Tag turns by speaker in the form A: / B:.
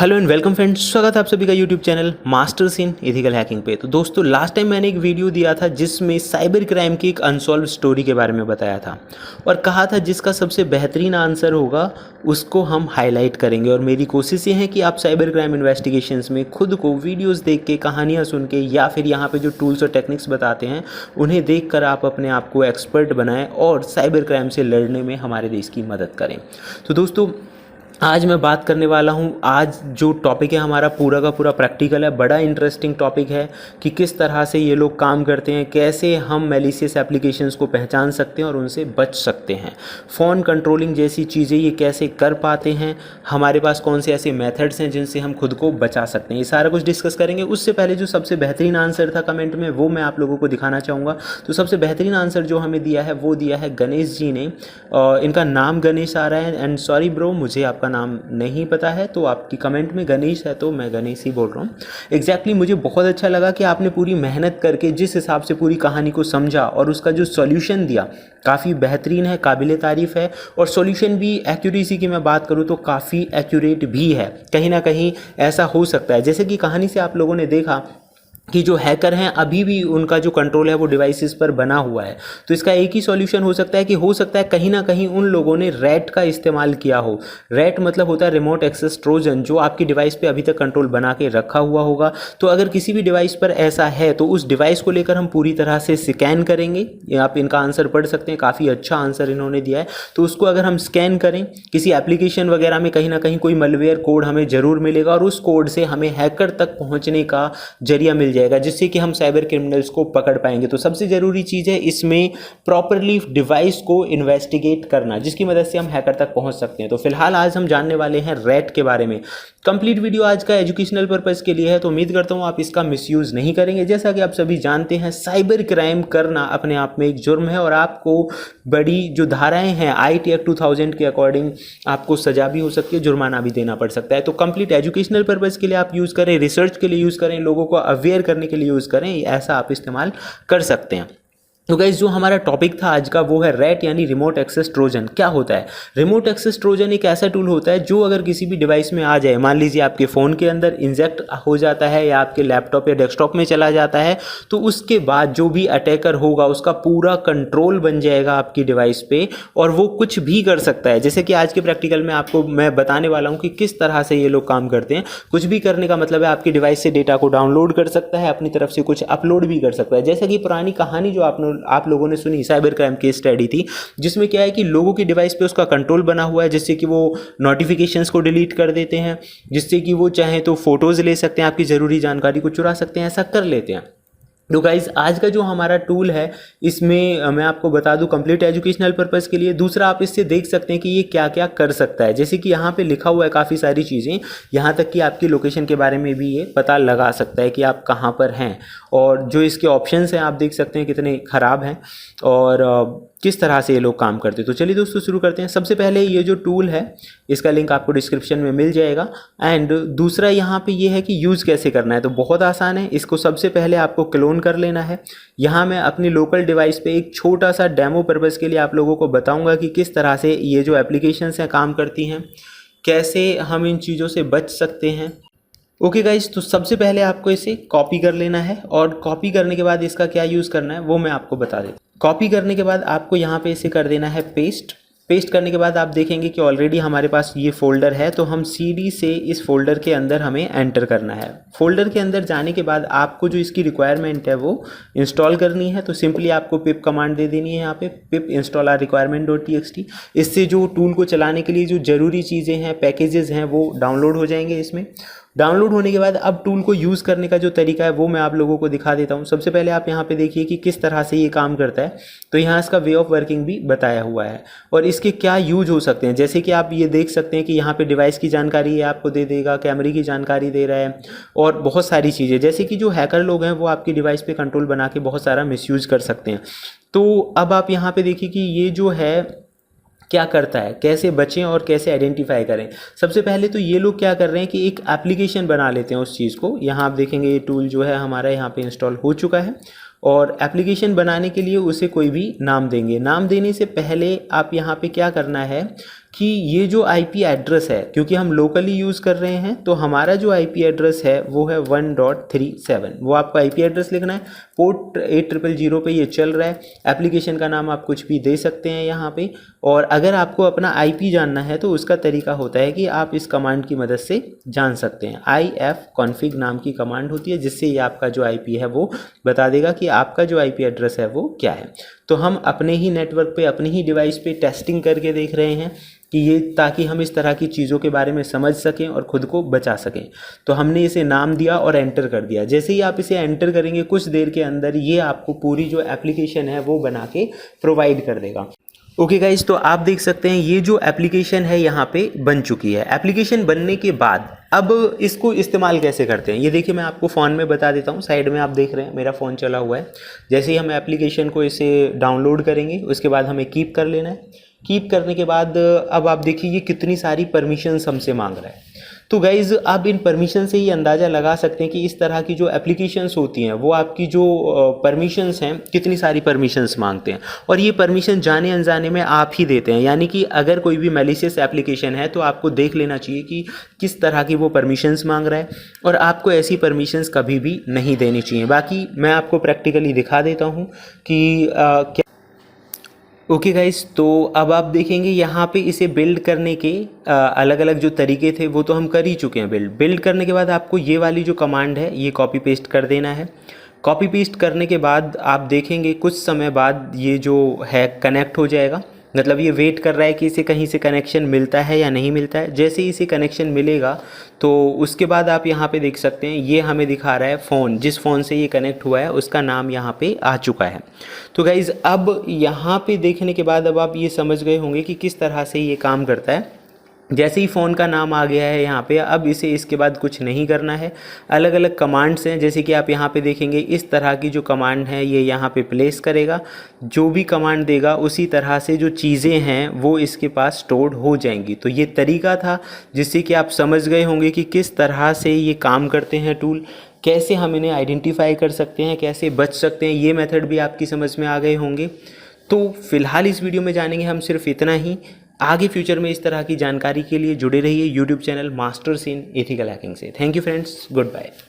A: Hello and welcome friends, स्वागत है आप सभी का YouTube channel Masters in ethical hacking पे। तो दोस्तों, लास्ट टाइम मैंने एक वीडियो दिया था जिसमें साइबर क्राइम की एक अनसॉल्व स्टोरी के बारे में बताया था और कहा था जिसका सबसे बेहतरीन आंसर होगा उसको हम हाईलाइट करेंगे। और मेरी कोशिश ये है कि आप साइबर क्राइम इन्वेस्टिगेशंस में खुद को वीडियोज़ देख के, कहानियाँ सुन के, या फिर यहाँ पर जो टूल्स और टेक्निक्स बताते हैं उन्हें देख कर आप अपने आप को एक्सपर्ट बनाएं और साइबर क्राइम से लड़ने में हमारे देश की मदद करें। तो दोस्तों, आज मैं बात करने वाला हूँ, आज जो टॉपिक है हमारा पूरा का पूरा प्रैक्टिकल है। बड़ा इंटरेस्टिंग टॉपिक है कि किस तरह से ये लोग काम करते हैं, कैसे हम मैलिशियस एप्लीकेशंस को पहचान सकते हैं और उनसे बच सकते हैं। फ़ोन कंट्रोलिंग जैसी चीज़ें ये कैसे कर पाते हैं, हमारे पास कौन से ऐसे मेथड्स हैं जिनसे हम खुद को बचा सकते हैं, ये सारा कुछ डिस्कस करेंगे। उससे पहले जो सबसे बेहतरीन आंसर था कमेंट में, वो मैं आप लोगों को दिखाना चाहूँगा। तो सबसे बेहतरीन आंसर जो हमें दिया है वो दिया है गणेश जी ने। इनका नाम गणेश आ रहा है, एंड सॉरी ब्रो, मुझे आपका नाम नहीं पता है, तो आपकी कमेंट में गणेश है तो मैं गणेश ही बोल रहा हूँ। एग्जैक्टली मुझे बहुत अच्छा लगा कि आपने पूरी मेहनत करके जिस हिसाब से पूरी कहानी को समझा और उसका जो सॉल्यूशन दिया काफ़ी बेहतरीन है, काबिले तारीफ़ है। और सॉल्यूशन भी, एक्यूरेसी की मैं बात करूँ तो काफ़ी एक्यूरेट भी है। कहीं ना कहीं ऐसा हो सकता है, जैसे कि कहानी से आप लोगों ने देखा कि जो हैकर हैं अभी भी उनका जो कंट्रोल है वो डिवाइसेस पर बना हुआ है। तो इसका एक ही सॉल्यूशन हो सकता है कि हो सकता है कहीं ना कहीं उन लोगों ने रैट का इस्तेमाल किया हो। रैट मतलब होता है रिमोट एक्सेस ट्रोजन, जो आपकी डिवाइस पे अभी तक कंट्रोल बना के रखा हुआ होगा। तो अगर किसी भी डिवाइस पर ऐसा है तो उस डिवाइस को लेकर हम पूरी तरह से स्कैन करेंगे। आप इनका आंसर पढ़ सकते हैं, काफ़ी अच्छा आंसर इन्होंने दिया है। तो उसको अगर हम स्कैन करें किसी एप्लीकेशन वगैरह में, कहीं ना कहीं कोई मलवेयर कोड हमें ज़रूर मिलेगा और उस कोड से हमें हैकर तक पहुँचने का जरिया मिल जाएगा, जिससे कि हम साइबर क्रिमिनल्स को पकड़ पाएंगे। तो सबसे ज़रूरी चीज़ है इसमें प्रॉपरली डिवाइस को इन्वेस्टिगेट करना, जिसकी मदद से हम हैकर तक पहुंच सकते हैं। तो फिलहाल आज हम जानने वाले हैं रैट के बारे में। कंप्लीट वीडियो आज का एजुकेशनल पर्पज़ के लिए है, तो उम्मीद करता हूं आप इसका मिसयूज़ नहीं करेंगे। जैसा कि आप सभी जानते हैं, साइबर क्राइम करना अपने आप में एक जुर्म है और आपको बड़ी जो धाराएँ हैं IT एक्ट 2000 के अकॉर्डिंग आपको सजा भी हो सकती है, जुर्माना भी देना पड़ सकता है। तो कंप्लीट एजुकेशनल पर्पज़ के लिए आप यूज़ करें, रिसर्च के लिए यूज़ करें, लोगों को अवेयर करने के लिए यूज़ करें, ऐसा आप इस्तेमाल कर सकते हैं। तो गाइस, जो हमारा टॉपिक था आज का वो है रैट यानी रिमोट एक्सेस ट्रोजन। क्या होता है रिमोट एक्सेस ट्रोजन? एक ऐसा टूल होता है जो अगर किसी भी डिवाइस में आ जाए, मान लीजिए आपके फ़ोन के अंदर इंजेक्ट हो जाता है या आपके लैपटॉप या डेस्कटॉप में चला जाता है, तो उसके बाद जो भी अटैकर होगा उसका पूरा कंट्रोल बन जाएगा आपकी डिवाइस पे और वो कुछ भी कर सकता है। जैसे कि आज के प्रैक्टिकल में आपको मैं बताने वाला हूँ कि किस तरह से ये लोग काम करते हैं। कुछ भी करने का मतलब है आपकी डिवाइस से डेटा को डाउनलोड कर सकता है, अपनी तरफ से कुछ अपलोड भी कर सकता है। जैसे कि पुरानी कहानी जो आप लोगों ने सुनी, साइबर क्राइम केस स्टडी थी, जिसमें क्या है कि लोगों की डिवाइस पे उसका कंट्रोल बना हुआ है, जिससे कि वो नोटिफिकेशंस को डिलीट कर देते हैं, जिससे कि वो चाहे तो फोटोज ले सकते हैं, आपकी ज़रूरी जानकारी को चुरा सकते हैं, ऐसा कर लेते हैं। तो गाइज, आज का जो हमारा टूल है इसमें मैं आपको बता दूं कंप्लीट एजुकेशनल पर्पज़ के लिए। दूसरा, आप इससे देख सकते हैं कि ये क्या क्या कर सकता है। जैसे कि यहाँ पे लिखा हुआ है काफ़ी सारी चीज़ें, यहाँ तक कि आपकी लोकेशन के बारे में भी ये पता लगा सकता है कि आप कहाँ पर हैं। और जो इसके ऑप्शंस हैं आप देख सकते हैं कितने ख़राब हैं और किस तरह से ये लोग काम करते हैं। तो चलिए दोस्तों, शुरू करते हैं। सबसे पहले ये जो टूल है इसका लिंक आपको डिस्क्रिप्शन में मिल जाएगा। एंड दूसरा यहाँ पे ये है कि यूज़ कैसे करना है। तो बहुत आसान है, इसको सबसे पहले आपको क्लोन कर लेना है। यहाँ मैं अपनी लोकल डिवाइस पे एक छोटा सा डेमो पर्पज़ के लिए आप लोगों को बताऊँगा कि किस तरह से ये जो एप्लीकेशंस हैं काम करती हैं, कैसे हम इन चीज़ों से बच सकते हैं। ओके गाइज, तो सबसे पहले आपको इसे कॉपी कर लेना है और कॉपी करने के बाद इसका क्या यूज़ करना है वो मैं आपको बता देता हूँ। कॉपी करने के बाद आपको यहाँ पे इसे कर देना है पेस्ट। पेस्ट करने के बाद आप देखेंगे कि ऑलरेडी हमारे पास ये फोल्डर है, तो हम CD से इस फोल्डर के अंदर हमें एंटर करना है। फोल्डर के अंदर जाने के बाद आपको जो इसकी रिक्वायरमेंट है वो इंस्टॉल करनी है। तो सिंपली आपको पिप कमांड दे देनी है, यहाँ पे पिप इंस्टॉल आर requirement.txt। इससे जो टूल को चलाने के लिए जो ज़रूरी चीज़ें हैं, पैकेजेस हैं, वो डाउनलोड हो जाएंगे। इसमें डाउनलोड होने के बाद अब टूल को यूज़ करने का जो तरीका है वो मैं आप लोगों को दिखा देता हूँ। सबसे पहले आप यहाँ पे देखिए कि किस तरह से ये काम करता है। तो यहाँ इसका वे ऑफ वर्किंग भी बताया हुआ है और इसके क्या यूज हो सकते हैं। जैसे कि आप ये देख सकते हैं कि यहाँ पे डिवाइस की जानकारी है आपको दे देगा, कैमरे की जानकारी दे रहा है और बहुत सारी चीज़ें। जैसे कि जो हैकर लोग हैं वो आपकी डिवाइस पे कंट्रोल बना के बहुत सारा मिसयूज़ कर सकते हैं। तो अब आप यहाँ पे देखिए कि ये जो है क्या करता है, कैसे बचें और कैसे आइडेंटिफाई करें। सबसे पहले तो ये लोग क्या कर रहे हैं कि एक एप्लीकेशन बना लेते हैं उस चीज़ को। यहाँ आप देखेंगे ये टूल जो है हमारा यहाँ पे इंस्टॉल हो चुका है और एप्लीकेशन बनाने के लिए उसे कोई भी नाम देंगे। नाम देने से पहले आप यहाँ पे क्या करना है कि ये जो आईपी एड्रेस है, क्योंकि हम लोकली यूज़ कर रहे हैं, तो हमारा जो आईपी एड्रेस है वो है 1.37। वो आपको आईपी एड्रेस लिखना है। पोर्ट 8000 पे ये चल रहा है। एप्लीकेशन का नाम आप कुछ भी दे सकते हैं यहाँ पे। और अगर आपको अपना आईपी जानना है तो उसका तरीका होता है कि आप इस कमांड की मदद से जान सकते हैं। ifconfig नाम की कमांड होती है, जिससे ये आपका जो आईपी है वो बता देगा कि आपका जो आईपी एड्रेस है वो क्या है। तो हम अपने ही नेटवर्क पे, अपने ही डिवाइस पे टेस्टिंग करके देख रहे हैं कि ये, ताकि हम इस तरह की चीज़ों के बारे में समझ सकें और ख़ुद को बचा सकें। तो हमने इसे नाम दिया और एंटर कर दिया। जैसे ही आप इसे एंटर करेंगे, कुछ देर के अंदर ये आपको पूरी जो एप्लीकेशन है वो बना के प्रोवाइड कर देगा। ओके गाइज, तो आप देख सकते हैं ये जो एप्लीकेशन है यहाँ पे बन चुकी है। एप्लीकेशन बनने के बाद अब इसको इस्तेमाल कैसे करते हैं ये देखिए, मैं आपको फ़ोन में बता देता हूँ। साइड में आप देख रहे हैं मेरा फ़ोन चला हुआ है। जैसे ही हम एप्लीकेशन को इसे डाउनलोड करेंगे, उसके बाद हमें कीप कर लेना है। कीप करने के बाद अब आप देखिए ये कितनी सारी परमिशंस हमसे मांग रहा है। तो गाइज़, आप इन परमिशन से ही अंदाज़ा लगा सकते हैं कि इस तरह की जो एप्लीकेशंस होती हैं वो आपकी जो परमिशंस हैं, कितनी सारी परमिशंस मांगते हैं। और ये परमिशन जाने अनजाने में आप ही देते हैं। यानी कि अगर कोई भी मैलिशियस एप्लीकेशन है तो आपको देख लेना चाहिए कि किस तरह की वो परमिशंस मांग रहा है, और आपको ऐसी परमिशंस कभी भी नहीं देनी चाहिए। बाकी मैं आपको प्रैक्टिकली दिखा देता हूँ कि क्या। ओके गाइस, तो अब आप देखेंगे यहाँ पे इसे बिल्ड करने के अलग अलग जो तरीके थे वो तो हम कर ही चुके हैं। बिल्ड करने के बाद आपको ये वाली जो कमांड है ये कॉपी पेस्ट कर देना है। कॉपी पेस्ट करने के बाद आप देखेंगे कुछ समय बाद ये जो है कनेक्ट हो जाएगा। मतलब ये वेट कर रहा है कि इसे कहीं से कनेक्शन मिलता है या नहीं मिलता है। जैसे ही इसे कनेक्शन मिलेगा तो उसके बाद आप यहाँ पे देख सकते हैं ये हमें दिखा रहा है फ़ोन, जिस फ़ोन से ये कनेक्ट हुआ है उसका नाम यहाँ पे आ चुका है। तो गाइज़, अब यहाँ पे देखने के बाद अब आप ये समझ गए होंगे कि किस तरह से ये काम करता है। जैसे ही फ़ोन का नाम आ गया है यहाँ पे, अब इसे इसके बाद कुछ नहीं करना है। अलग अलग कमांड्स हैं, जैसे कि आप यहाँ पे देखेंगे इस तरह की जो कमांड है ये यहाँ पे प्लेस करेगा। जो भी कमांड देगा उसी तरह से जो चीज़ें हैं वो इसके पास स्टोर्ड हो जाएंगी। तो ये तरीका था जिससे कि आप समझ गए होंगे कि किस तरह से ये काम करते हैं टूल, कैसे हम इन्हें आइडेंटिफाई कर सकते हैं, कैसे बच सकते हैं। ये मेथड भी आपकी समझ में आ गए होंगे। तो फिलहाल इस वीडियो में जानेंगे हम सिर्फ इतना ही। आगे फ्यूचर में इस तरह की जानकारी के लिए जुड़े रहिए YouTube channel Masters in ethical hacking से। Thank you friends, good bye.